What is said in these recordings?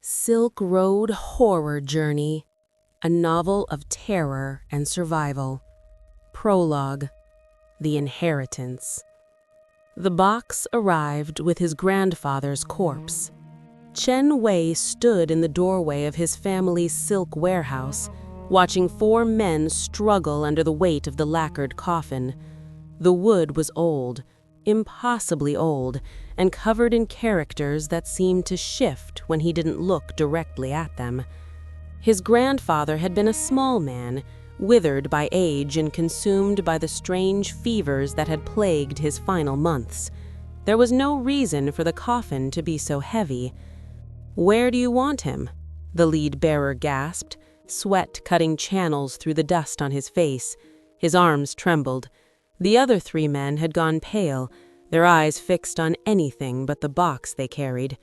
Silk Road Horror Journey, a novel of terror and survival. Prologue, The Inheritance. The box arrived with his grandfather's corpse. Chen Wei stood in the doorway of his family's silk warehouse, watching four men struggle under the weight of the lacquered coffin. The wood was old, impossibly old, and covered in characters that seemed to shift when he didn't look directly at them. His grandfather had been a small man, withered by age and consumed by the strange fevers that had plagued his final months. There was no reason for the coffin to be so heavy. "Where do you want him?" the lead bearer gasped, sweat cutting channels through the dust on his face. His arms trembled. The other three men had gone pale, their eyes fixed on anything but the box they carried.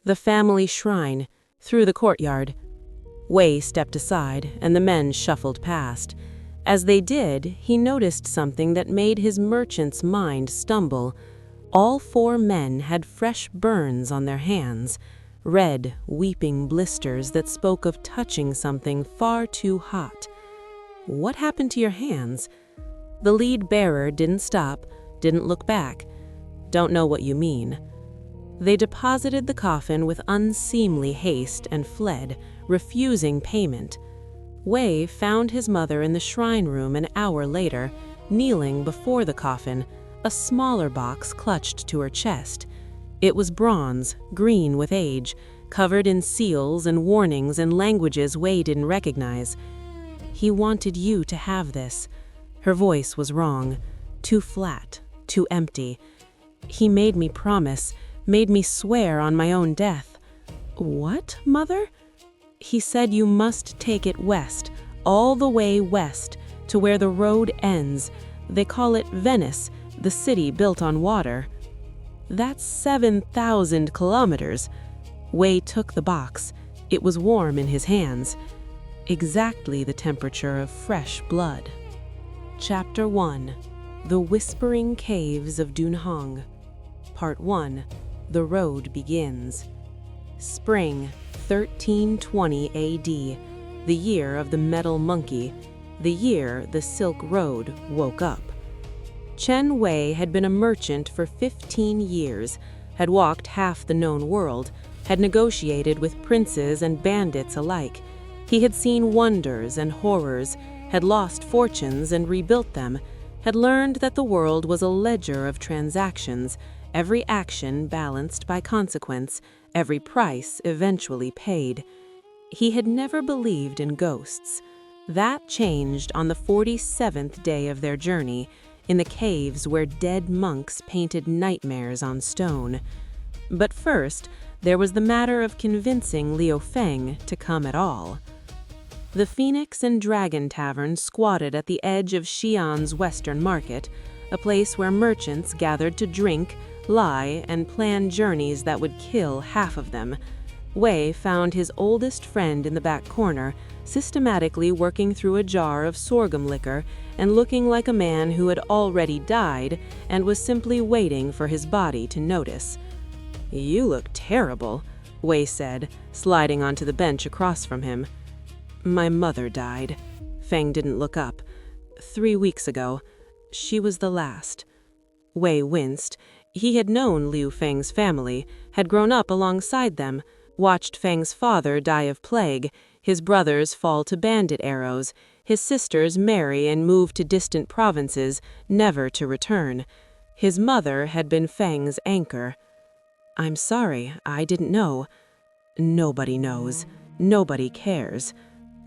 "The family shrine, through the courtyard." Wei stepped aside, and the men shuffled past. As they did, he noticed something that made his merchant's mind stumble. All four men had fresh burns on their hands, red, weeping blisters that spoke of touching something far too hot. "What happened to your hands?" The lead bearer didn't stop, didn't look back. "Don't know what you mean." They deposited the coffin with unseemly haste and fled, refusing payment. Wei found his mother in the shrine room an hour later, kneeling before the coffin, a smaller box clutched to her chest. It was bronze, green with age, covered in seals and warnings in languages Wei didn't recognize. "He wanted you to have this." Her voice was wrong, too flat, too empty. "He made me promise, made me swear on my own death." "What, mother?" "He said you must take it west, all the way west, to where the road ends. They call it Venice, the city built on water." "That's 7,000 kilometers. Wei took the box. It was warm in his hands. Exactly the temperature of fresh blood. Chapter 1. The Whispering Caves of Dunhuang. Part 1. The Road Begins. Spring, 1320 AD, the year of the metal monkey, the year the Silk Road woke up. Chen Wei had been a merchant for 15 years, had walked half the known world, had negotiated with princes and bandits alike. He had seen wonders and horrors, had lost fortunes and rebuilt them, had learned that the world was a ledger of transactions, every action balanced by consequence, every price eventually paid. He had never believed in ghosts. That changed on the 47th day of their journey, in the caves where dead monks painted nightmares on stone. But first, there was the matter of convincing Liu Feng to come at all. The Phoenix and Dragon Tavern squatted at the edge of Xi'an's Western Market, a place where merchants gathered to drink, lie, and plan journeys that would kill half of them. Wei found his oldest friend in the back corner, systematically working through a jar of sorghum liquor and looking like a man who had already died and was simply waiting for his body to notice. "You look terrible," Wei said, sliding onto the bench across from him. "My mother died." Feng didn't look up. 3 weeks ago. She was the last. Wei winced. He had known Liu Feng's family, had grown up alongside them, watched Feng's father die of plague, his brothers fall to bandit arrows, his sisters marry and move to distant provinces, never to return. His mother had been Feng's anchor. "I'm sorry, I didn't know." "Nobody knows. Nobody cares."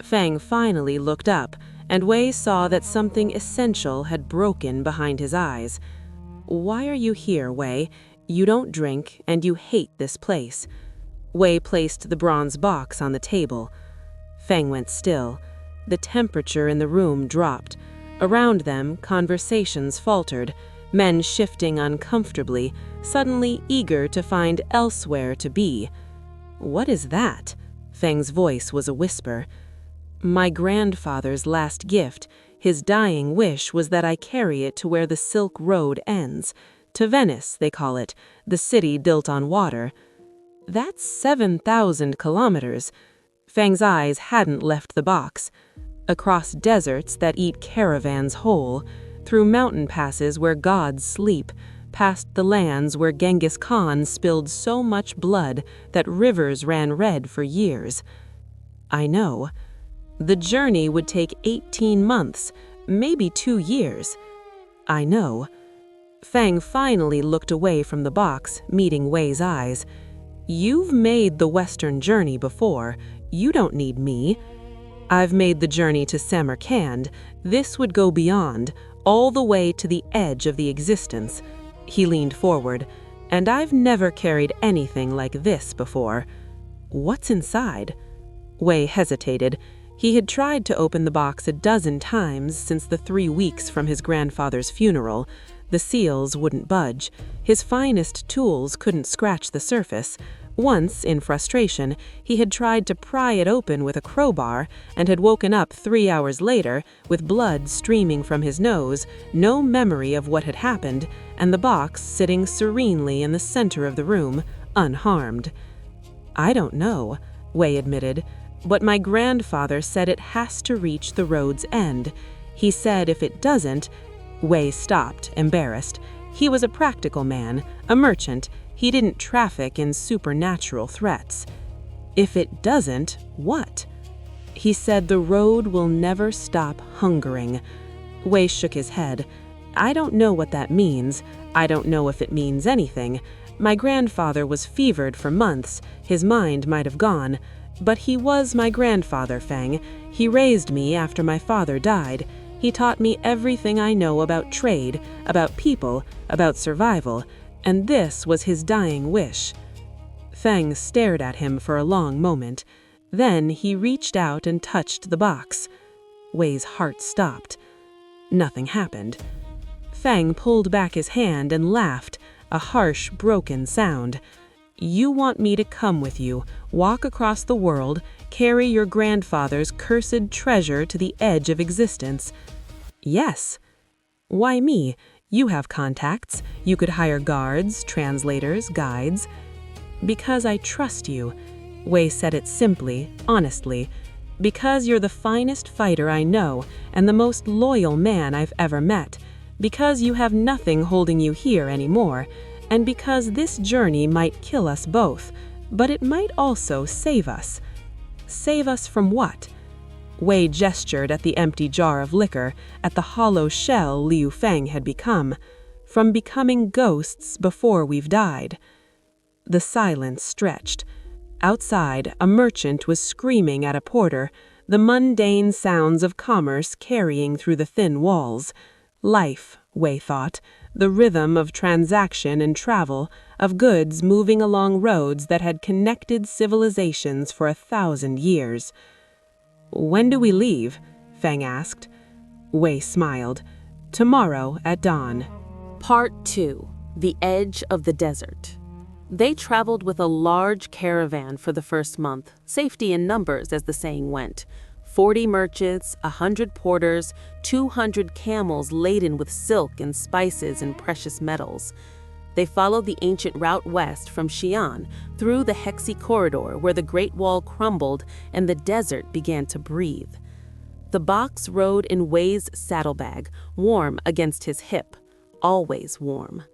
Feng finally looked up, and Wei saw that something essential had broken behind his eyes. "Why are you here, Wei? You don't drink, and you hate this place." Wei placed the bronze box on the table. Feng went still. The temperature in the room dropped. Around them, conversations faltered, men shifting uncomfortably, suddenly eager to find elsewhere to be. "What is that?" Feng's voice was a whisper. "My grandfather's last gift, his dying wish, was that I carry it to where the Silk Road ends. To Venice, they call it, the city built on water." That's 7,000 kilometers. Fang's eyes hadn't left the box. Across deserts that eat caravans whole, through mountain passes where gods sleep, past the lands where Genghis Khan spilled so much blood that rivers ran red for years. I know. The journey would take 18 months, maybe 2 years. I know. Fang finally looked away from the box, meeting Wei's eyes. You've made the western journey before. You don't need me. I've made the journey to Samarkand. This would go beyond, all the way to the edge of the existence. He leaned forward. And I've never carried anything like this before. What's inside? Wei hesitated. He had tried to open the box a dozen times since the 3 weeks from his grandfather's funeral. The seals wouldn't budge. His finest tools couldn't scratch the surface. Once, in frustration, he had tried to pry it open with a crowbar and had woken up 3 hours later with blood streaming from his nose, no memory of what had happened, and the box sitting serenely in the center of the room, unharmed. I don't know, Wei admitted, but my grandfather said it has to reach the road's end. He said if it doesn't— Wei stopped, embarrassed. He was a practical man, a merchant. He didn't traffic in supernatural threats. If it doesn't, what? He said the road will never stop hungering. Wei shook his head. I don't know what that means. I don't know if it means anything. My grandfather was fevered for months. His mind might have gone. But he was my grandfather, Fang. He raised me after my father died. He taught me everything I know about trade, about people, about survival, and this was his dying wish. Fang stared at him for a long moment. Then he reached out and touched the box. Wei's heart stopped. Nothing happened. Fang pulled back his hand and laughed, a harsh, broken sound. You want me to come with you, walk across the world, carry your grandfather's cursed treasure to the edge of existence. Yes. Why me? You have contacts. You could hire guards, translators, guides. Because I trust you. Wei said it simply, honestly. Because you're the finest fighter I know and the most loyal man I've ever met. Because you have nothing holding you here anymore. And because this journey might kill us both, but it might also save us. Save us from what? Wei gestured at the empty jar of liquor, at the hollow shell Liu Feng had become. From becoming ghosts before we've died. The silence stretched. Outside, a merchant was screaming at a porter, the mundane sounds of commerce carrying through the thin walls. Life, Wei thought, the rhythm of transaction and travel, of goods moving along roads that had connected civilizations for 1,000 years. When do we leave? Feng asked. Wei smiled. Tomorrow at dawn. Part 2. The Edge of the Desert. They traveled with a large caravan for the first month, safety in numbers as the saying went. 40 merchants, 100 porters, 200 camels laden with silk and spices and precious metals. They followed the ancient route west from Xi'an through the Hexi corridor where the Great Wall crumbled and the desert began to breathe. The box rode in Wei's saddlebag, warm against his hip, always warm.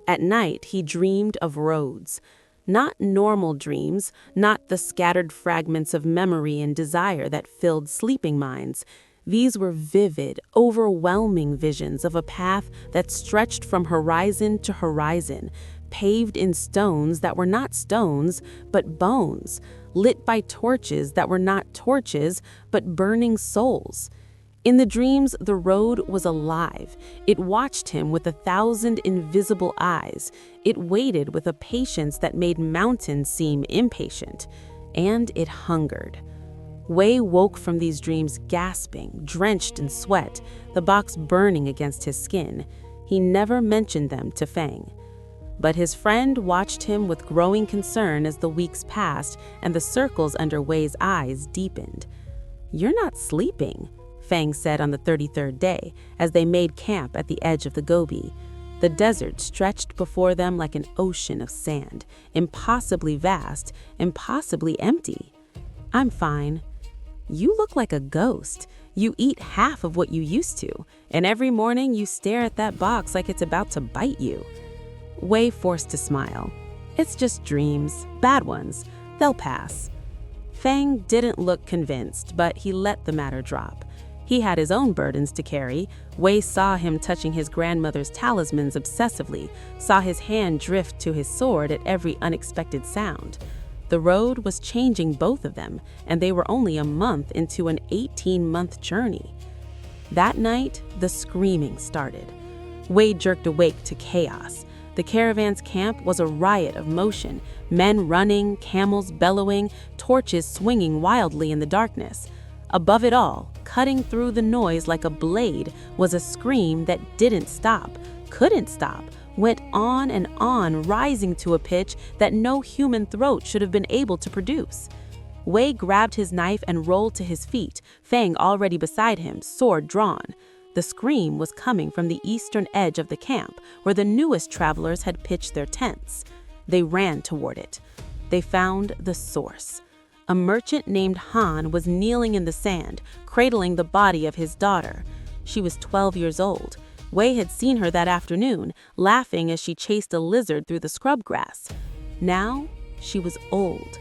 At night, he dreamed of roads. Not normal dreams, not the scattered fragments of memory and desire that filled sleeping minds. These were vivid, overwhelming visions of a path that stretched from horizon to horizon, paved in stones that were not stones, but bones, lit by torches that were not torches, but burning souls. In the dreams, the road was alive. It watched him with 1,000 invisible eyes. It waited with a patience that made mountains seem impatient. And it hungered. Wei woke from these dreams gasping, drenched in sweat, the box burning against his skin. He never mentioned them to Feng. But his friend watched him with growing concern as the weeks passed and the circles under Wei's eyes deepened. You're not sleeping, Feng said on the 33rd day as they made camp at the edge of the Gobi. The desert stretched before them like an ocean of sand, impossibly vast, impossibly empty. "I'm fine." "You look like a ghost. You eat half of what you used to, and every morning you stare at that box like it's about to bite you." Wei forced to smile. "It's just dreams, bad ones. They'll pass." Fang didn't look convinced, but he let the matter drop. He had his own burdens to carry. Wei saw him touching his grandmother's talismans obsessively, saw his hand drift to his sword at every unexpected sound. The road was changing both of them, and they were only a month into an 18-month journey. That night, the screaming started. Wei jerked awake to chaos. The caravan's camp was a riot of motion, men running, camels bellowing, torches swinging wildly in the darkness. Above it all, cutting through the noise like a blade, was a scream that didn't stop, couldn't stop, went on and on, rising to a pitch that no human throat should have been able to produce. Wei grabbed his knife and rolled to his feet, Fang already beside him, sword drawn. The scream was coming from the eastern edge of the camp, where the newest travelers had pitched their tents. They ran toward it. They found the source. A merchant named Han was kneeling in the sand, cradling the body of his daughter. She was 12 years old. Wei had seen her that afternoon, laughing as she chased a lizard through the scrub grass. Now, she was old.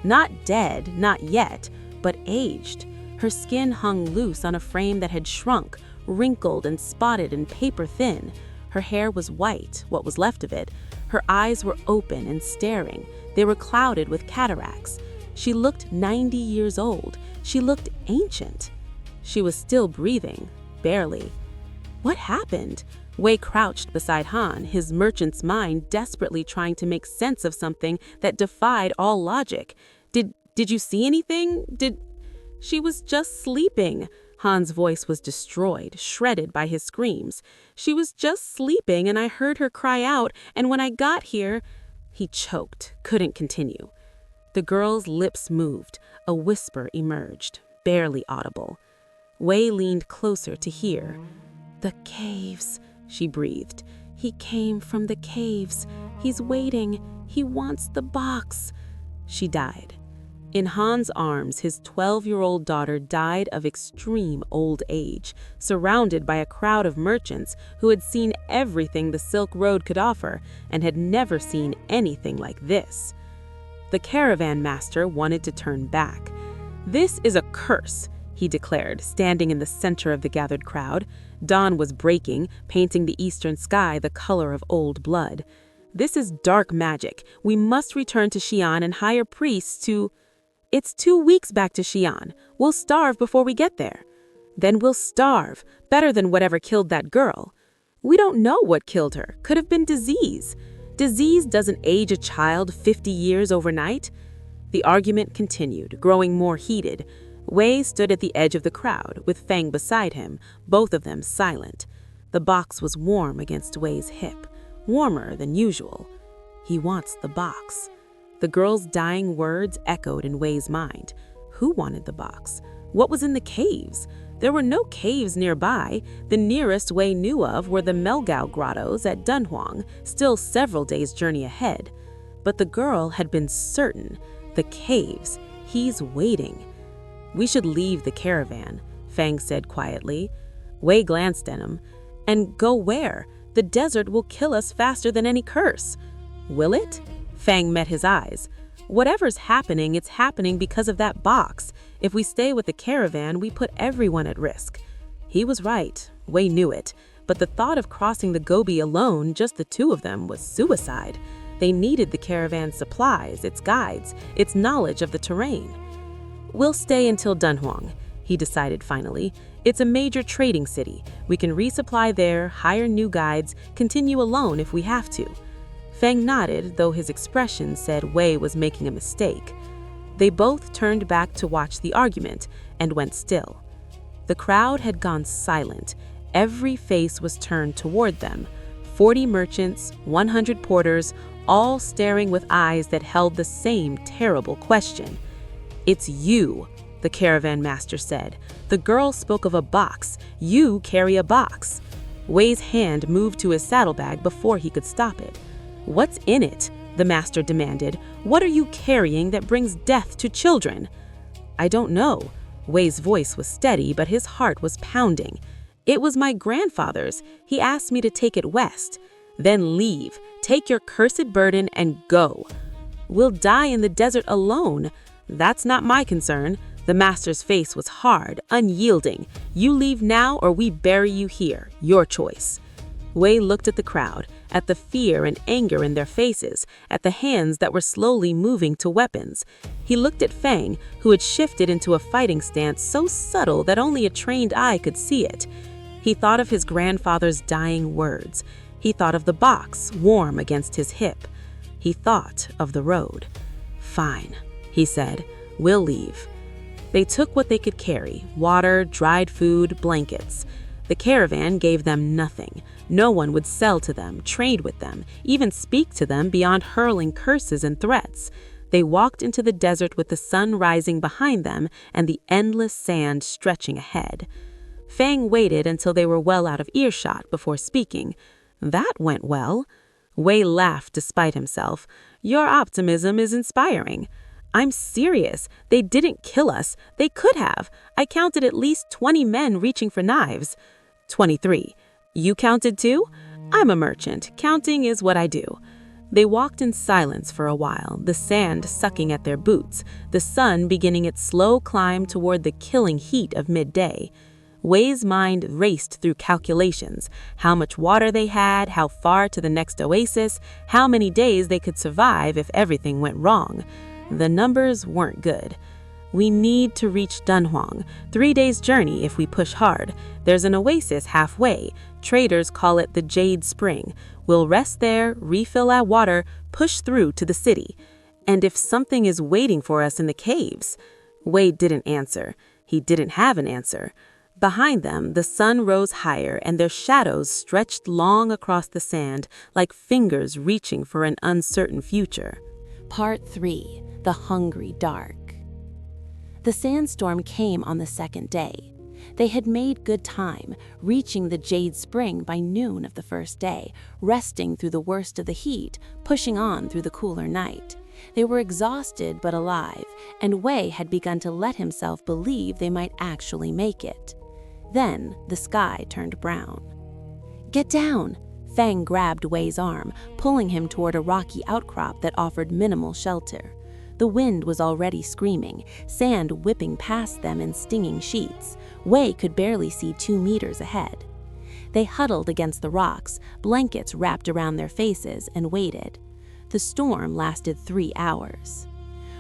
Not dead, not yet, but aged. Her skin hung loose on a frame that had shrunk, wrinkled and spotted and paper-thin. Her hair was white, what was left of it. Her eyes were open and staring. They were clouded with cataracts. She looked 90 years old. She looked ancient. She was still breathing, barely. What happened? Wei crouched beside Han, his merchant's mind desperately trying to make sense of something that defied all logic. Did you see anything? She was just sleeping. Han's voice was destroyed, shredded by his screams. "She was just sleeping and I heard her cry out, and when I got here..." He choked, couldn't continue. The girl's lips moved. A whisper emerged, barely audible. Wei leaned closer to hear. "The caves," she breathed. "He came from the caves. He's waiting. He wants the box." She died. In Han's arms, his 12-year-old daughter died of extreme old age, surrounded by a crowd of merchants who had seen everything the Silk Road could offer and had never seen anything like this. The caravan master wanted to turn back. "This is a curse," he declared, standing in the center of the gathered crowd. Dawn was breaking, painting the eastern sky the color of old blood. "This is dark magic. We must return to Xi'an and hire priests to..." "It's 2 weeks back to Xi'an. We'll starve before we get there." "Then we'll starve. Better than whatever killed that girl." "We don't know what killed her. Could have been disease." "Disease doesn't age a child 50 years overnight." The argument continued, growing more heated. Wei stood at the edge of the crowd, with Fang beside him, both of them silent. The box was warm against Wei's hip, warmer than usual. He wants the box. The girl's dying words echoed in Wei's mind. Who wanted the box? What was in the caves? There were no caves nearby. The nearest Wei knew of were the Mogao grottos at Dunhuang, still several days' journey ahead. But the girl had been certain. The caves. He's waiting. "We should leave the caravan," Fang said quietly. Wei glanced at him. "And go where? The desert will kill us faster than any curse." "Will it?" Fang met his eyes. "Whatever's happening, it's happening because of that box. If we stay with the caravan, we put everyone at risk." He was right. Wei knew it. But the thought of crossing the Gobi alone, just the two of them, was suicide. They needed the caravan's supplies, its guides, its knowledge of the terrain. "We'll stay until Dunhuang," he decided finally. "It's a major trading city. We can resupply there, hire new guides, continue alone if we have to." Fang nodded, though his expression said Wei was making a mistake. They both turned back to watch the argument and went still. The crowd had gone silent. Every face was turned toward them. 40 merchants, 100 porters, all staring with eyes that held the same terrible question. "It's you," the caravan master said. "The girl spoke of a box. You carry a box." Wei's hand moved to his saddlebag before he could stop it. "What's in it?" the master demanded. "What are you carrying that brings death to children?" "I don't know." Wei's voice was steady, but his heart was pounding. "It was my grandfather's. He asked me to take it west." "Then leave. Take your cursed burden and go." "We'll die in the desert alone." "That's not my concern." The master's face was hard, unyielding. "You leave now or we bury you here. Your choice." Wei looked at the crowd, at the fear and anger in their faces, at the hands that were slowly moving to weapons. He looked at Fang, who had shifted into a fighting stance so subtle that only a trained eye could see it. He thought of his grandfather's dying words. He thought of the box, warm against his hip. He thought of the road. "Fine," he said. "We'll leave." They took what they could carry: water, dried food, blankets. The caravan gave them nothing. No one would sell to them, trade with them, even speak to them beyond hurling curses and threats. They walked into the desert with the sun rising behind them and the endless sand stretching ahead. Fang waited until they were well out of earshot before speaking. "That went well." Wei laughed despite himself. "Your optimism is inspiring." "I'm serious. They didn't kill us. They could have. I counted at least 20 men reaching for knives." 23. "You counted too?" "I'm a merchant. Counting is what I do." They walked in silence for a while, the sand sucking at their boots, the sun beginning its slow climb toward the killing heat of midday. Wei's mind raced through calculations: how much water they had, how far to the next oasis, how many days they could survive if everything went wrong. The numbers weren't good. "We need to reach Dunhuang. 3 days' journey if we push hard. There's an oasis halfway. Traders call it the Jade Spring. We'll rest there, refill our water, push through to the city. And if something is waiting for us in the caves?" Wei didn't answer. He didn't have an answer. Behind them, the sun rose higher, and their shadows stretched long across the sand like fingers reaching for an uncertain future. Part 3. The Hungry Dark. The sandstorm came on the second day. They had made good time, reaching the Jade Spring by noon of the first day, resting through the worst of the heat, pushing on through the cooler night. They were exhausted but alive, and Wei had begun to let himself believe they might actually make it. Then the sky turned brown. "Get down!" Fang grabbed Wei's arm, pulling him toward a rocky outcrop that offered minimal shelter. The wind was already screaming, sand whipping past them in stinging sheets. Wei could barely see 2 meters ahead. They huddled against the rocks, blankets wrapped around their faces, and waited. The storm lasted 3 hours.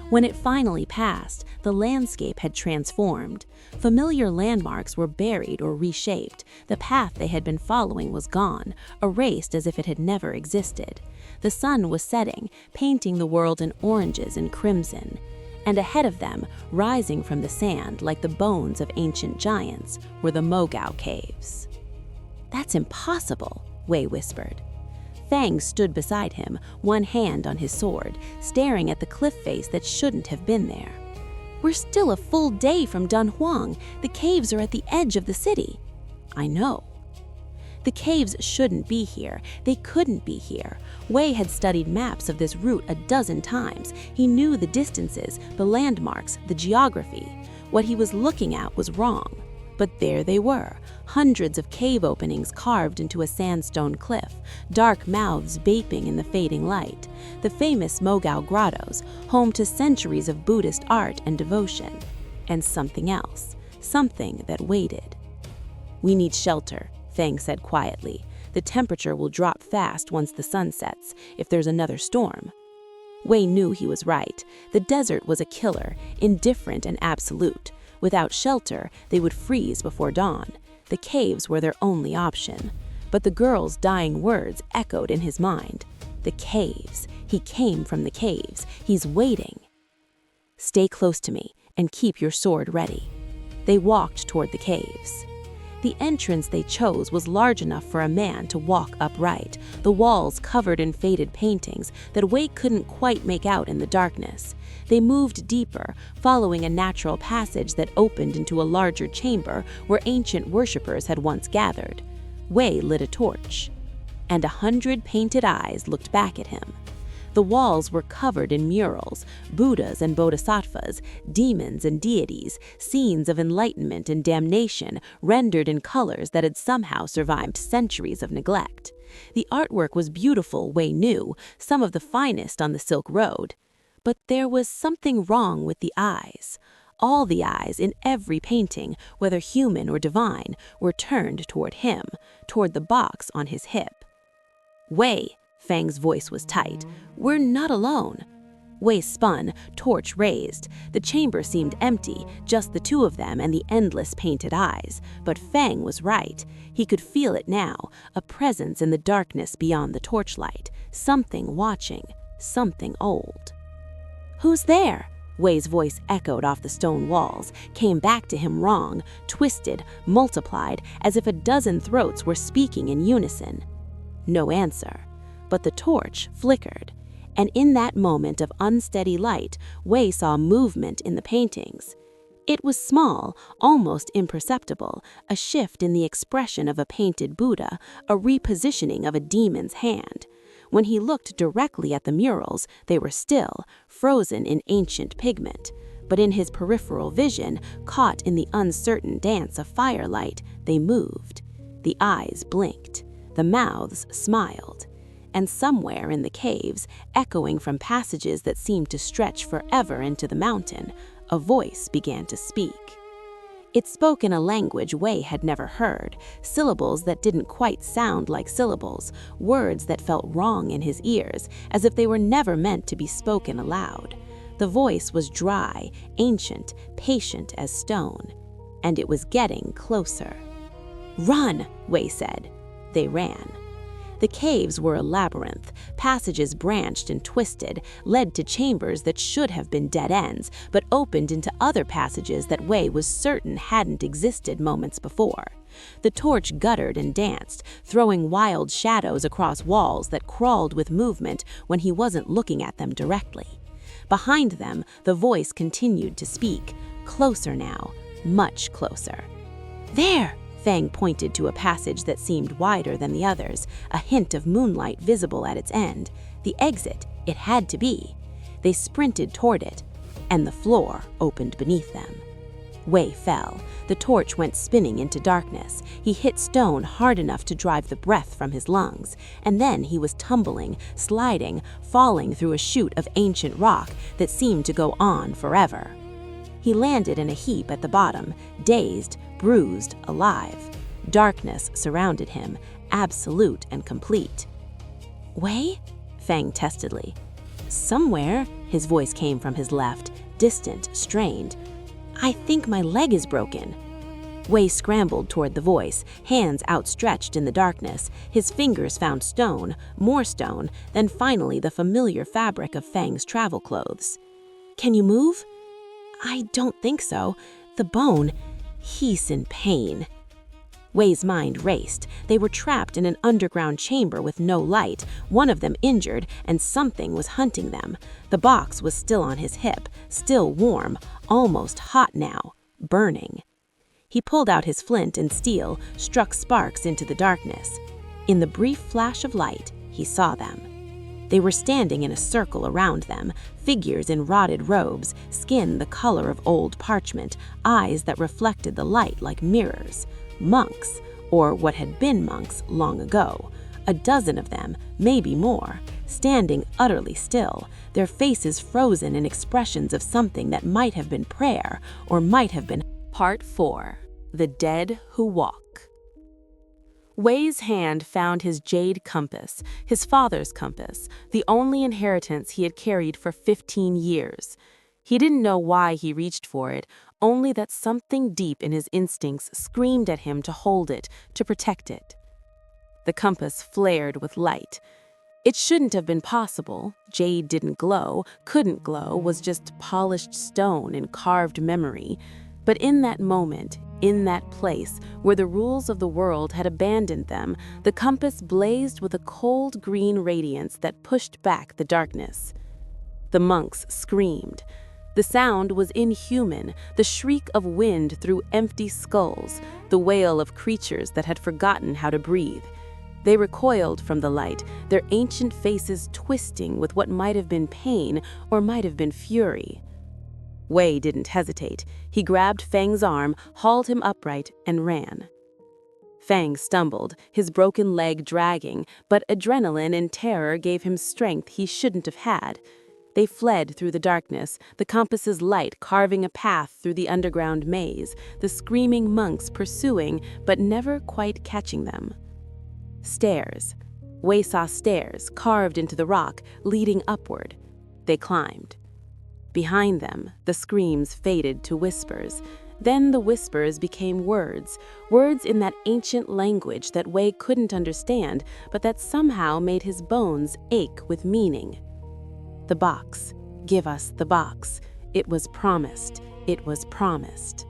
When it finally passed, the landscape had transformed. Familiar landmarks were buried or reshaped. The path they had been following was gone, erased as if it had never existed. The sun was setting, painting the world in oranges and crimson. And ahead of them, rising from the sand like the bones of ancient giants, were the Mogao Caves. "That's impossible," Wei whispered. Fang stood beside him, one hand on his sword, staring at the cliff face that shouldn't have been there. "We're still a full day from Dunhuang. The caves are at the edge of the city." "I know." The caves shouldn't be here. They couldn't be here. Wei had studied maps of this route a dozen times. He knew the distances, the landmarks, the geography. What he was looking at was wrong. But there they were, hundreds of cave openings carved into a sandstone cliff, dark mouths vaping in the fading light, the famous Mogao grottos, home to centuries of Buddhist art and devotion, and something else, something that waited. "We need shelter," Fang said quietly. "The temperature will drop fast once the sun sets, if there's another storm." Wei knew he was right. The desert was a killer, indifferent and absolute. Without shelter, they would freeze before dawn. The caves were their only option. But the girl's dying words echoed in his mind. The caves. He came from the caves. He's waiting. "Stay close to me and keep your sword ready." They walked toward the caves. The entrance they chose was large enough for a man to walk upright, the walls covered in faded paintings that Wei couldn't quite make out in the darkness. They moved deeper, following a natural passage that opened into a larger chamber where ancient worshippers had once gathered. Wei lit a torch, and 100 painted eyes looked back at him. The walls were covered in murals, Buddhas and bodhisattvas, demons and deities, scenes of enlightenment and damnation rendered in colors that had somehow survived centuries of neglect. The artwork was beautiful, Wei knew, some of the finest on the Silk Road. But there was something wrong with the eyes. All the eyes in every painting, whether human or divine, were turned toward him, toward the box on his hip. "Wei," Fang's voice was tight, "we're not alone." Wei spun, torch raised. The chamber seemed empty, just the two of them and the endless painted eyes. But Fang was right. He could feel it now, a presence in the darkness beyond the torchlight, something watching, something old. "Who's there?" Wei's voice echoed off the stone walls, came back to him wrong, twisted, multiplied, as if a dozen throats were speaking in unison. No answer. But the torch flickered, and in that moment of unsteady light, Wei saw movement in the paintings. It was small, almost imperceptible, a shift in the expression of a painted Buddha, a repositioning of a demon's hand. When he looked directly at the murals, they were still, frozen in ancient pigment. But in his peripheral vision, caught in the uncertain dance of firelight, they moved. The eyes blinked. The mouths smiled. And somewhere in the caves, echoing from passages that seemed to stretch forever into the mountain, a voice began to speak. It spoke in a language Wei had never heard, syllables that didn't quite sound like syllables, words that felt wrong in his ears, as if they were never meant to be spoken aloud. The voice was dry, ancient, patient as stone, and it was getting closer. "Run," Wei said. They ran. The caves were a labyrinth. Passages branched and twisted, led to chambers that should have been dead ends, but opened into other passages that Wei was certain hadn't existed moments before. The torch guttered and danced, throwing wild shadows across walls that crawled with movement when he wasn't looking at them directly. Behind them, the voice continued to speak, closer now, much closer. "There!" Fang pointed to a passage that seemed wider than the others, a hint of moonlight visible at its end. The exit, it had to be. They sprinted toward it, and the floor opened beneath them. Wei fell. The torch went spinning into darkness. He hit stone hard enough to drive the breath from his lungs, and then he was tumbling, sliding, falling through a chute of ancient rock that seemed to go on forever. He landed in a heap at the bottom, dazed, bruised, alive. Darkness surrounded him, absolute and complete. "Wei?" Fang testedly. "Somewhere," his voice came from his left, distant, strained. "I think my leg is broken." Wei scrambled toward the voice, hands outstretched in the darkness. His fingers found stone, more stone, then finally the familiar fabric of Fang's travel clothes. "Can you move?" "I don't think so. The bone, he's in pain." Wei's mind raced. They were trapped in an underground chamber with no light, one of them injured, and something was hunting them. The box was still on his hip, still warm, almost hot now, burning. He pulled out his flint and steel, struck sparks into the darkness. In the brief flash of light, he saw them. They were standing in a circle around them, figures in rotted robes, skin the color of old parchment, eyes that reflected the light like mirrors. Monks, or what had been monks long ago. A dozen of them, maybe more, standing utterly still, their faces frozen in expressions of something that might have been prayer or might have been. Part 4. The Dead Who Walk. Wei's hand found his jade compass, his father's compass, the only inheritance he had carried for 15 years. He didn't know why he reached for it, only that something deep in his instincts screamed at him to hold it, to protect it. The compass flared with light. It shouldn't have been possible. Jade didn't glow, couldn't glow, was just polished stone and carved memory. But in that moment, in that place, where the rules of the world had abandoned them, the compass blazed with a cold green radiance that pushed back the darkness. The monks screamed. The sound was inhuman, the shriek of wind through empty skulls, the wail of creatures that had forgotten how to breathe. They recoiled from the light, their ancient faces twisting with what might have been pain or might have been fury. Wei didn't hesitate. He grabbed Fang's arm, hauled him upright, and ran. Fang stumbled, his broken leg dragging, but adrenaline and terror gave him strength he shouldn't have had. They fled through the darkness, the compass's light carving a path through the underground maze, the screaming monks pursuing but never quite catching them. Stairs. Wei saw stairs carved into the rock, leading upward. They climbed. Behind them, the screams faded to whispers. Then the whispers became words, words in that ancient language that Wei couldn't understand, but that somehow made his bones ache with meaning. The box. Give us the box. It was promised. It was promised.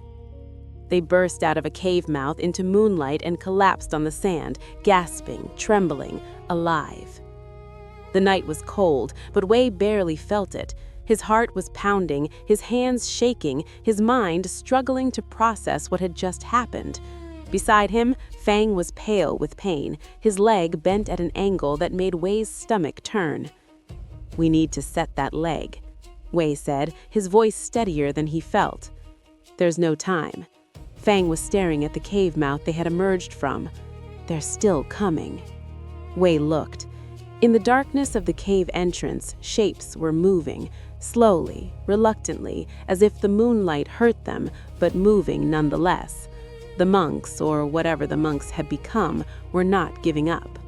They burst out of a cave mouth into moonlight and collapsed on the sand, gasping, trembling, alive. The night was cold, but Wei barely felt it. His heart was pounding, his hands shaking, his mind struggling to process what had just happened. Beside him, Fang was pale with pain, his leg bent at an angle that made Wei's stomach turn. "We need to set that leg," Wei said, his voice steadier than he felt. "There's no time." Fang was staring at the cave mouth they had emerged from. "They're still coming." Wei looked. In the darkness of the cave entrance, shapes were moving, slowly, reluctantly, as if the moonlight hurt them, but moving nonetheless. The monks, or whatever the monks had become, were not giving up.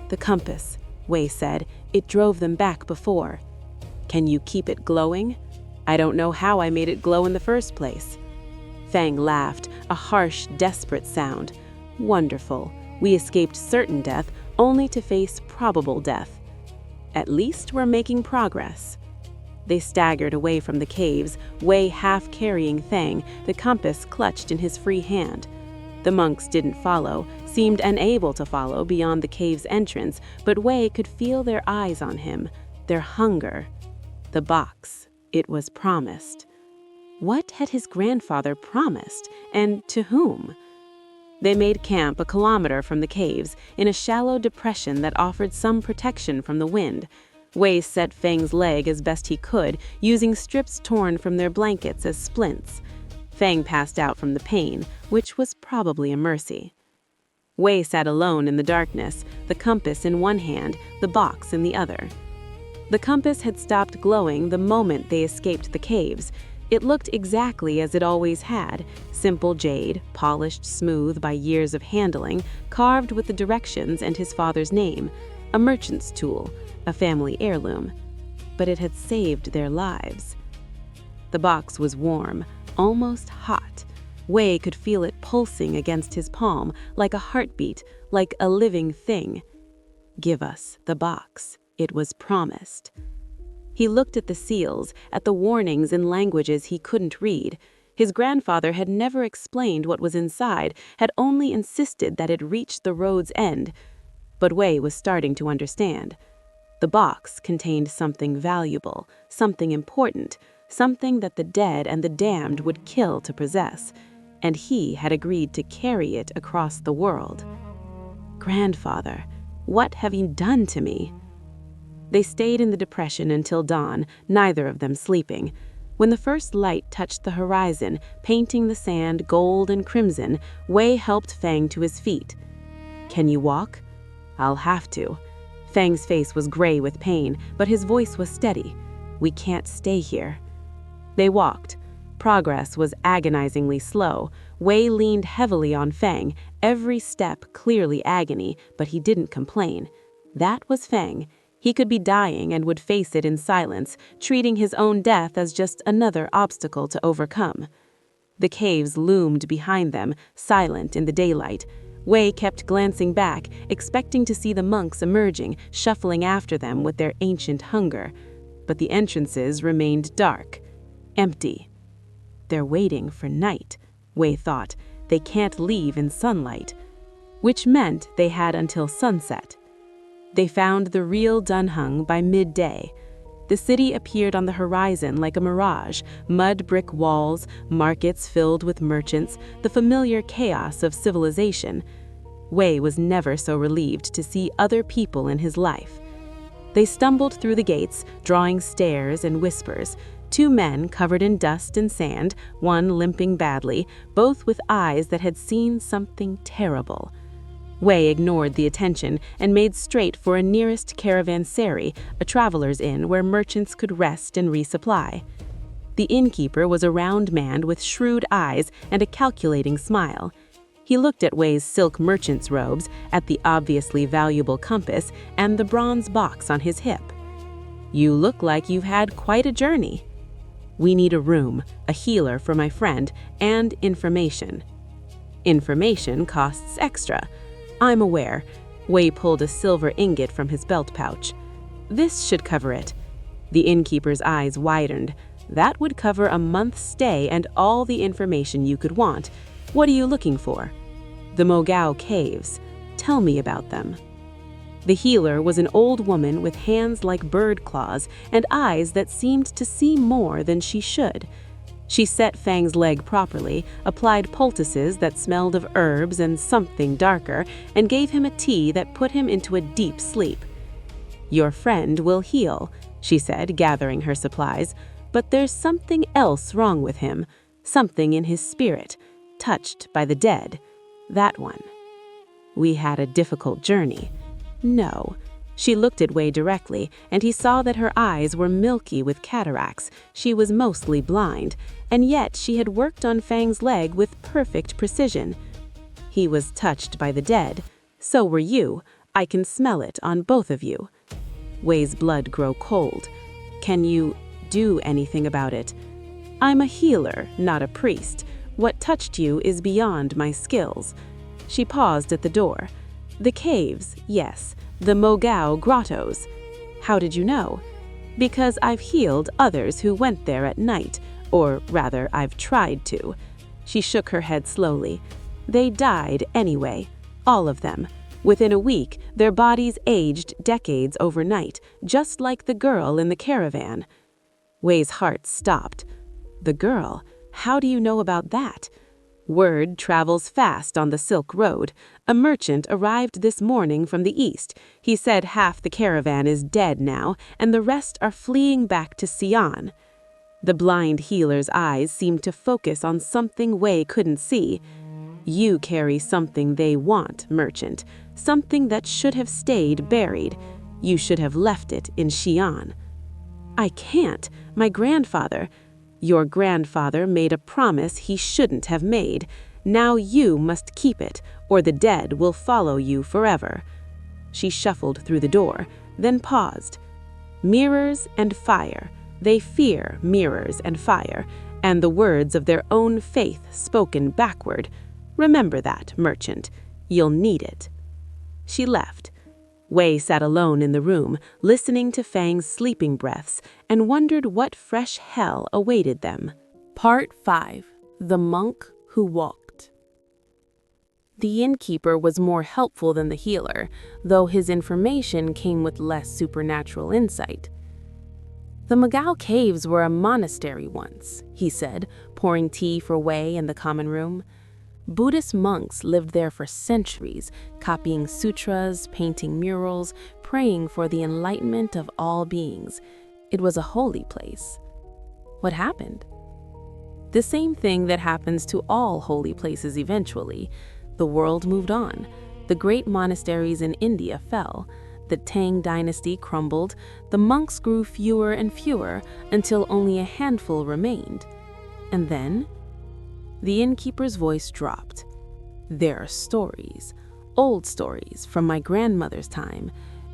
"The compass," Wei said. "It drove them back before." "Can you keep it glowing?" "I don't know how I made it glow in the first place." Fang laughed, a harsh, desperate sound. "Wonderful. We escaped certain death, only to face probable death. At least we're making progress." They staggered away from the caves, Wei half carrying Fang, the compass clutched in his free hand. The monks didn't follow, seemed unable to follow beyond the cave's entrance, but Wei could feel their eyes on him, their hunger. The box. It was promised. What had his grandfather promised, and to whom? They made camp a kilometer from the caves, in a shallow depression that offered some protection from the wind. Wei set Fang's leg as best he could, using strips torn from their blankets as splints. Fang passed out from the pain, which was probably a mercy. Wei sat alone in the darkness, the compass in one hand, the box in the other. The compass had stopped glowing the moment they escaped the caves. It looked exactly as it always had, simple jade, polished smooth by years of handling, carved with the directions and his father's name, a merchant's tool, a family heirloom. But it had saved their lives. The box was warm, almost hot. Wei could feel it pulsing against his palm, like a heartbeat, like a living thing. Give us the box. It was promised. He looked at the seals, at the warnings in languages he couldn't read. His grandfather had never explained what was inside, had only insisted that it reached the road's end. But Wei was starting to understand. The box contained something valuable, something important, something that the dead and the damned would kill to possess, and he had agreed to carry it across the world. "Grandfather, what have you done to me?" They stayed in the depression until dawn, neither of them sleeping. When the first light touched the horizon, painting the sand gold and crimson, Wei helped Fang to his feet. "Can you walk?" "I'll have to." Fang's face was gray with pain, but his voice was steady. "We can't stay here." They walked. Progress was agonizingly slow. Wei leaned heavily on Fang, every step clearly agony, but he didn't complain. That was Fang. He could be dying and would face it in silence, treating his own death as just another obstacle to overcome. The caves loomed behind them, silent in the daylight. Wei kept glancing back, expecting to see the monks emerging, shuffling after them with their ancient hunger. But the entrances remained dark, empty. They're waiting for night, Wei thought. They can't leave in sunlight. Which meant they had until sunset. They found the real Dunhuang by midday. The city appeared on the horizon like a mirage, mud brick walls, markets filled with merchants, the familiar chaos of civilization. Wei was never so relieved to see other people in his life. They stumbled through the gates, drawing stares and whispers. Two men covered in dust and sand, one limping badly, both with eyes that had seen something terrible. Wei ignored the attention and made straight for a nearest caravanserai, a traveler's inn where merchants could rest and resupply. The innkeeper was a round man with shrewd eyes and a calculating smile. He looked at Wei's silk merchant's robes, at the obviously valuable compass, and the bronze box on his hip. "You look like you've had quite a journey." "We need a room, a healer for my friend, and information." "Information costs extra." "I'm aware." Wei pulled a silver ingot from his belt pouch. "This should cover it." The innkeeper's eyes widened. "That would cover a month's stay and all the information you could want. What are you looking for?" "The Mogao Caves. Tell me about them." The healer was an old woman with hands like bird claws and eyes that seemed to see more than she should. She set Fang's leg properly, applied poultices that smelled of herbs and something darker, and gave him a tea that put him into a deep sleep. "Your friend will heal," she said, gathering her supplies, "but there's something else wrong with him, something in his spirit, touched by the dead. That one." "We had a difficult journey." "No." She looked at Wei directly, and he saw that her eyes were milky with cataracts. She was mostly blind, and yet she had worked on Fang's leg with perfect precision. "He was touched by the dead. So were you. I can smell it on both of you." Wei's blood grew cold. "Can you do anything about it?" "I'm a healer, not a priest. What touched you is beyond my skills." She paused at the door. "The caves, yes. The Mogao grottos." "How did you know?" "Because I've healed others who went there at night, or rather, I've tried to." She shook her head slowly. "They died anyway, all of them. Within a week, their bodies aged decades overnight, just like the girl in the caravan." Wei's heart stopped. "The girl? How do you know about that?" "Word travels fast on the Silk Road. A merchant arrived this morning from the east. He said half the caravan is dead now, and the rest are fleeing back to Xi'an." The blind healer's eyes seemed to focus on something Wei couldn't see. "You carry something they want, merchant. Something that should have stayed buried. You should have left it in Xi'an." "I can't. My grandfather—" "Your grandfather made a promise he shouldn't have made. Now you must keep it, or the dead will follow you forever." She shuffled through the door, then paused. "Mirrors and fire. They fear mirrors and fire, and the words of their own faith spoken backward. Remember that, merchant. You'll need it." She left. Wei sat alone in the room, listening to Fang's sleeping breaths, and wondered what fresh hell awaited them. Part 5. The Monk Who Walked. The innkeeper was more helpful than the healer, though his information came with less supernatural insight. "The Mogao Caves were a monastery once," he said, pouring tea for Wei in the common room. "Buddhist monks lived there for centuries, copying sutras, painting murals, praying for the enlightenment of all beings. It was a holy place." "What happened?" "The same thing that happens to all holy places eventually. The world moved on. The great monasteries in India fell. The Tang dynasty crumbled. The monks grew fewer and fewer until only a handful remained. And then?" The innkeeper's voice dropped. "There are stories, old stories from my grandmother's time.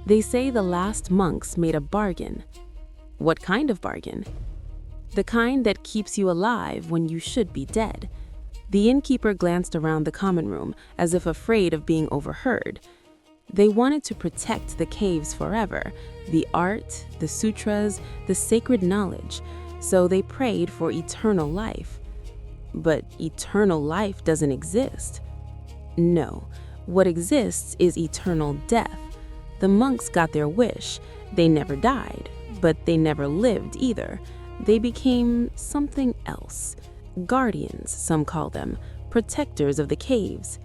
They say the last monks made a bargain." "What kind of bargain?" "The kind that keeps you alive when you should be dead." The innkeeper glanced around the common room, as if afraid of being overheard. "They wanted to protect the caves forever, the art, the sutras, the sacred knowledge, so they prayed for eternal life." "But eternal life doesn't exist." "No, what exists is eternal death. The monks got their wish. They never died, But they never lived either. They became something else. Guardians, some call them, protectors of the caves.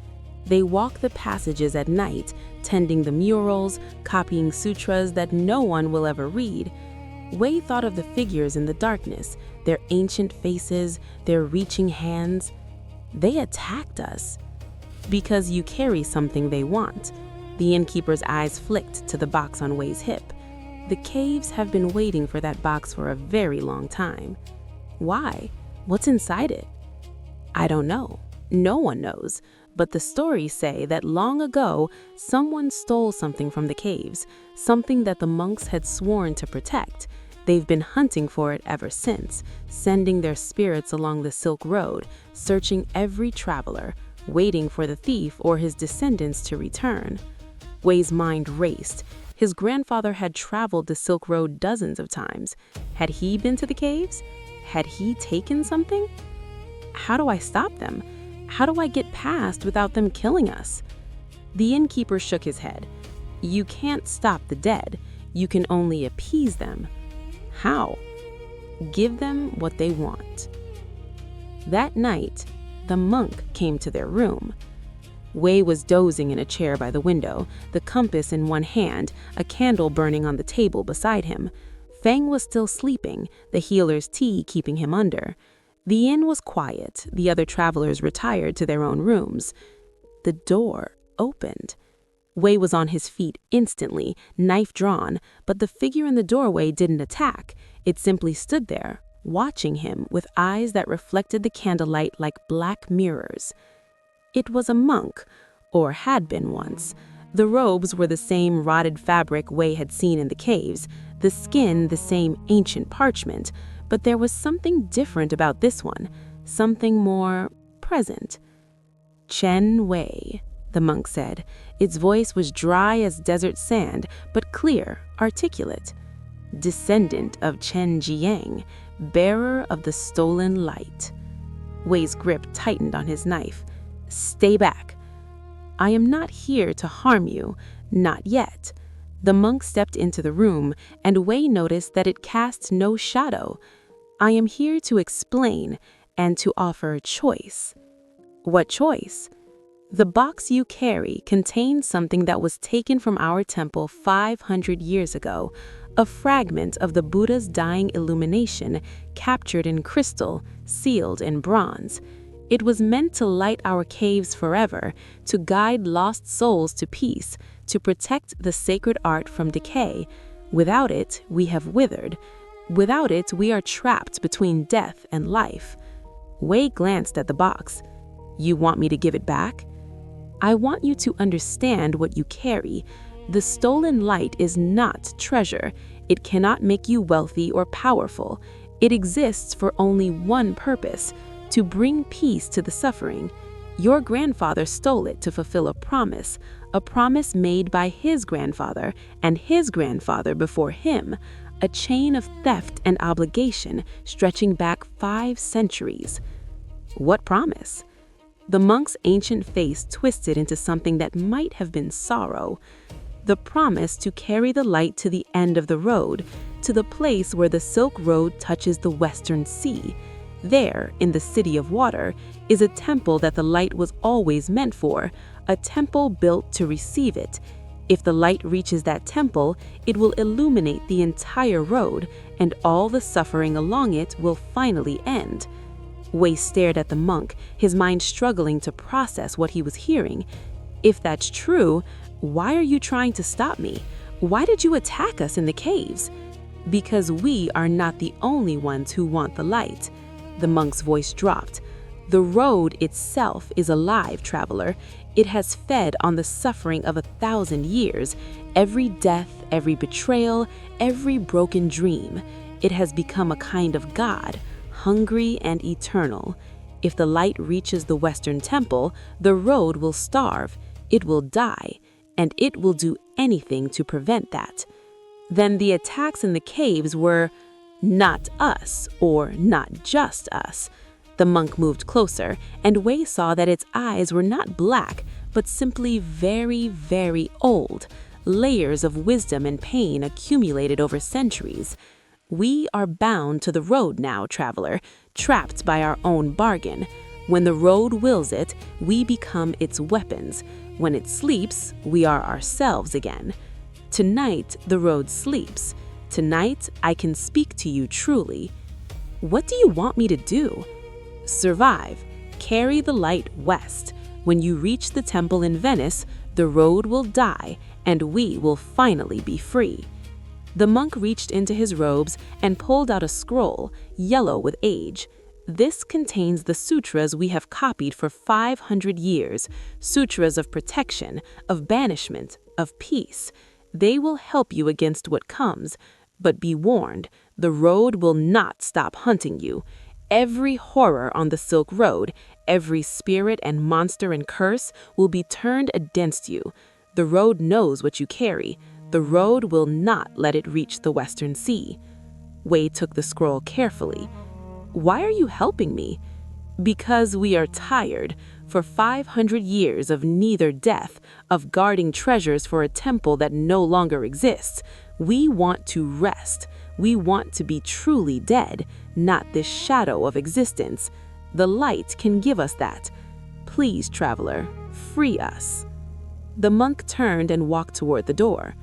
They walk the passages at night, tending the murals, copying sutras that no one will ever read. Wei thought of the figures in the darkness, their ancient faces, their reaching hands. They attacked us. Because you carry something they want. The innkeeper's eyes flicked to the box on Wei's hip. The caves have been waiting for that box for a very long time. Why? What's inside it? I don't know. No one knows. But the stories say that long ago, someone stole something from the caves, something that the monks had sworn to protect. They've been hunting for it ever since, sending their spirits along the Silk Road, searching every traveler, waiting for the thief or his descendants to return. Wei's mind raced. His grandfather had traveled the Silk Road dozens of times. Had he been to the caves? Had he taken something? How do I stop them? How do I get past without them killing us? The innkeeper shook his head. You can't stop the dead. You can only appease them. How? Give them what they want. That night, the monk came to their room. Wei was dozing in a chair by the window, the compass in one hand, a candle burning on the table beside him. Feng was still sleeping, the healer's tea keeping him under. The inn was quiet, the other travelers retired to their own rooms. The door opened. Wei was on his feet instantly, knife drawn, but the figure in the doorway didn't attack. It simply stood there, watching him with eyes that reflected the candlelight like black mirrors. It was a monk, or had been once. The robes were the same rotted fabric Wei had seen in the caves, the skin the same ancient parchment, but there was something different about this one, something more present. Chen Wei, the monk said. Its voice was dry as desert sand, but clear, articulate. Descendant of Chen Jiang, bearer of the stolen light. Wei's grip tightened on his knife. Stay back. I am not here to harm you, not yet. The monk stepped into the room, and Wei noticed that it cast no shadow. I am here to explain and to offer a choice. What choice? The box you carry contains something that was taken from our temple 500 years ago, a fragment of the Buddha's dying illumination captured in crystal, sealed in bronze. It was meant to light our caves forever, to guide lost souls to peace, to protect the sacred art from decay. Without it, we have withered. Without it, we are trapped between death and life. Wei glanced at the box. You want me to give it back? I want you to understand what you carry. The stolen light is not treasure. It cannot make you wealthy or powerful. It exists for only one purpose, to bring peace to the suffering. Your grandfather stole it to fulfill a promise made by his grandfather and his grandfather before him, a chain of theft and obligation stretching back 5 centuries. What promise? The monk's ancient face twisted into something that might have been sorrow. The promise to carry the light to the end of the road, to the place where the Silk Road touches the Western Sea. There, in the City of Water, is a temple that the light was always meant for, a temple built to receive it. If the light reaches that temple, it will illuminate the entire road, and all the suffering along it will finally end. Wei stared at the monk, his mind struggling to process what he was hearing. If that's true, why are you trying to stop me? Why did you attack us in the caves? Because we are not the only ones who want the light. The monk's voice dropped. The road itself is alive, traveler. It has fed on the suffering of 1,000 years, every death, every betrayal, every broken dream. It has become a kind of god, hungry and eternal. If the light reaches the Western Temple, the road will starve, it will die, and it will do anything to prevent that. Then the attacks in the caves were not us, or not just us. The monk moved closer, and Wei saw that its eyes were not black, but simply very, very old, layers of wisdom and pain accumulated over centuries. We are bound to the road now, traveler, trapped by our own bargain. When the road wills it, we become its weapons. When it sleeps, we are ourselves again. Tonight, the road sleeps. Tonight, I can speak to you truly. What do you want me to do? Survive. Carry the light west. When you reach the temple in Venice, the road will die, and we will finally be free. The monk reached into his robes and pulled out a scroll, yellow with age. This contains the sutras we have copied for 500 years, sutras of protection, of banishment, of peace. They will help you against what comes, but be warned, the road will not stop hunting you. Every horror on the Silk Road, every spirit and monster and curse will be turned against you. The road knows what you carry. The road will not let it reach the Western Sea. Wei took the scroll carefully. Why are you helping me? Because we are tired. For 500 years of neither death, of guarding treasures for a temple that no longer exists, we want to rest. We want to be truly dead, not this shadow of existence. The light can give us that. Please, traveler, free us. The monk turned and walked toward the door.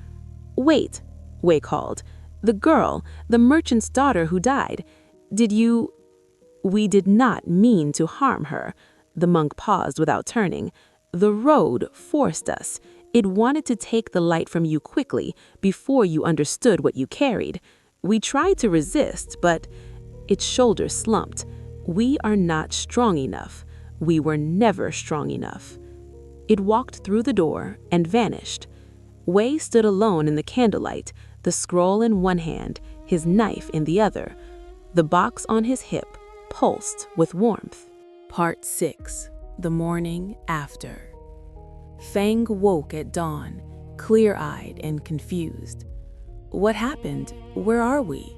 Wait, Wei called. The girl, the merchant's daughter who died. Did you... We did not mean to harm her. The monk paused without turning. The road forced us. It wanted to take the light from you quickly, before you understood what you carried. We tried to resist, but its shoulders slumped. We are not strong enough. We were never strong enough. It walked through the door and vanished. Wei stood alone in the candlelight, the scroll in one hand, his knife in the other. The box on his hip pulsed with warmth. Part 6. The Morning After. Feng woke at dawn, clear-eyed and confused. What happened? Where are we?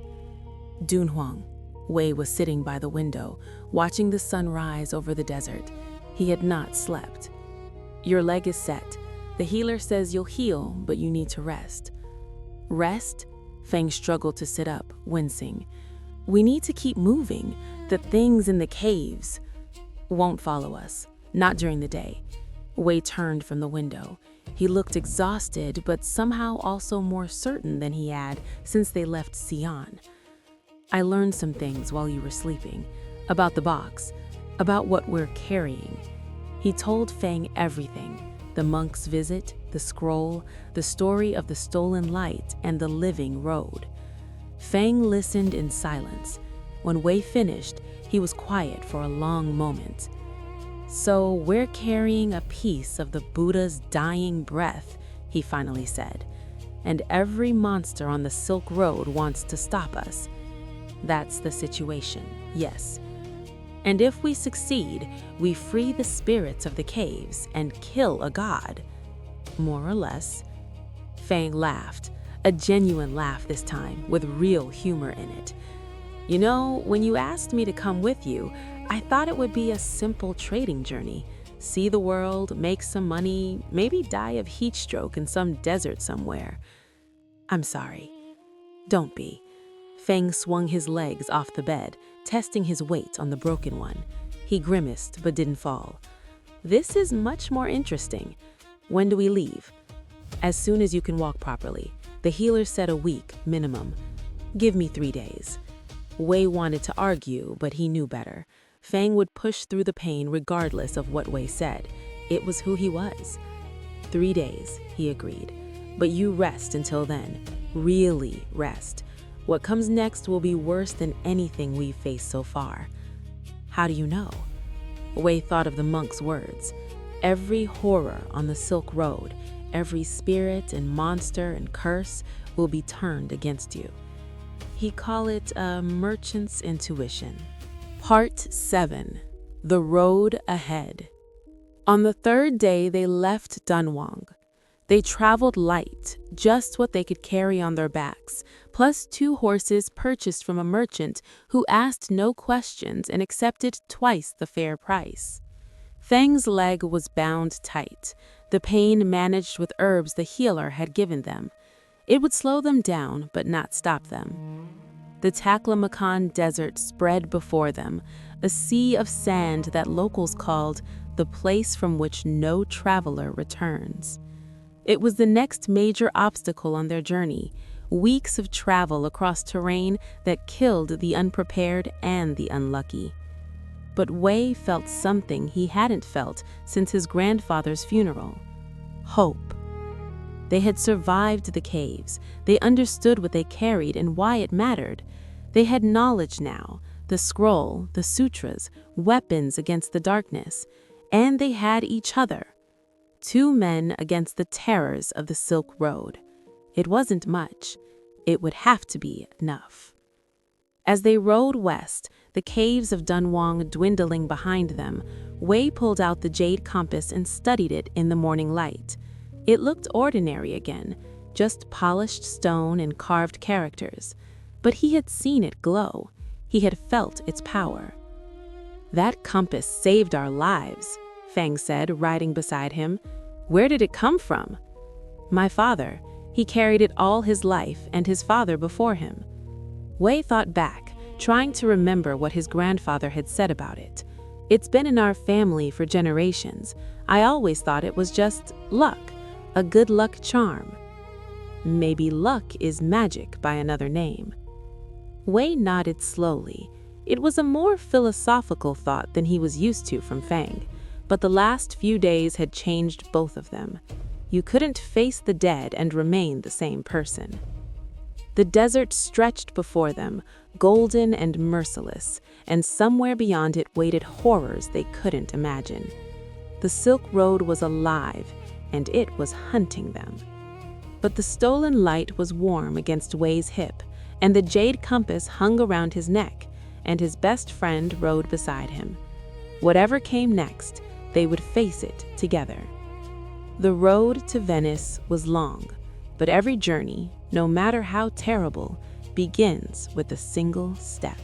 Dunhuang. Wei was sitting by the window, watching the sun rise over the desert. He had not slept. Your leg is set. The healer says you'll heal, but you need to rest. Rest? Feng struggled to sit up, wincing. We need to keep moving. The things in the caves won't follow us, not during the day. Wei turned from the window. He looked exhausted, but somehow also more certain than he had since they left Xi'an. I learned some things while you were sleeping, about the box, about what we're carrying. He told Feng everything. The monk's visit, the scroll, the story of the stolen light, and the living road. Feng listened in silence. When Wei finished, he was quiet for a long moment. So we're carrying a piece of the Buddha's dying breath, he finally said. And every monster on the Silk Road wants to stop us. That's the situation, yes. And if we succeed, we free the spirits of the caves and kill a god. More or less. Feng laughed, a genuine laugh this time, with real humor in it. You know, when you asked me to come with you, I thought it would be a simple trading journey. See the world, make some money, maybe die of heat stroke in some desert somewhere. I'm sorry. Don't be. Feng swung his legs off the bed, testing his weight on the broken one. He grimaced but didn't fall. This is much more interesting. When do we leave? As soon as you can walk properly. The healer said a week, minimum. Give me 3 days. Wei wanted to argue, but he knew better. Feng would push through the pain regardless of what Wei said. It was who he was. 3 days, he agreed. But you rest until then. Really rest. What comes next will be worse than anything we've faced so far. How do you know? Wei thought of the monk's words. Every horror on the Silk Road, every spirit and monster and curse will be turned against you. He called it a merchant's intuition. Part 7. The Road Ahead. On the 3rd day, they left Dunhuang. They traveled light, just what they could carry on their backs, plus 2 horses purchased from a merchant who asked no questions and accepted twice the fair price. Feng's leg was bound tight. the pain managed with herbs the healer had given them. It would slow them down, but not stop them. The Taklamakan Desert spread before them, a sea of sand that locals called the place from which no traveler returns. It was the next major obstacle on their journey, weeks of travel across terrain that killed the unprepared and the unlucky. But Wei felt something he hadn't felt since his grandfather's funeral: hope. They had survived the caves. They understood what they carried and why it mattered. They had knowledge now, the scroll, the sutras, weapons against the darkness, and they had each other. 2 men against the terrors of the Silk Road. It wasn't much. It would have to be enough. As they rode west, the caves of Dunhuang dwindling behind them, Wei pulled out the jade compass and studied it in the morning light. It looked ordinary again, just polished stone and carved characters. But he had seen it glow. He had felt its power. "That compass saved our lives," Fang said, riding beside him. "Where did it come from?" "My father. He carried it all his life, and his father before him." Wei thought back, trying to remember what his grandfather had said about it. "It's been in our family for generations. I always thought it was just luck, a good luck charm." Maybe luck is magic by another name. Wei nodded slowly. It was a more philosophical thought than he was used to from Fang, but the last few days had changed both of them. You couldn't face the dead and remain the same person. The desert stretched before them, golden and merciless, and somewhere beyond it waited horrors they couldn't imagine. The Silk Road was alive, and it was hunting them. But the stolen light was warm against Wei's hip, and the jade compass hung around his neck, and his best friend rode beside him. Whatever came next, they would face it together. The road to Venice was long, but every journey, no matter how terrible, begins with a single step.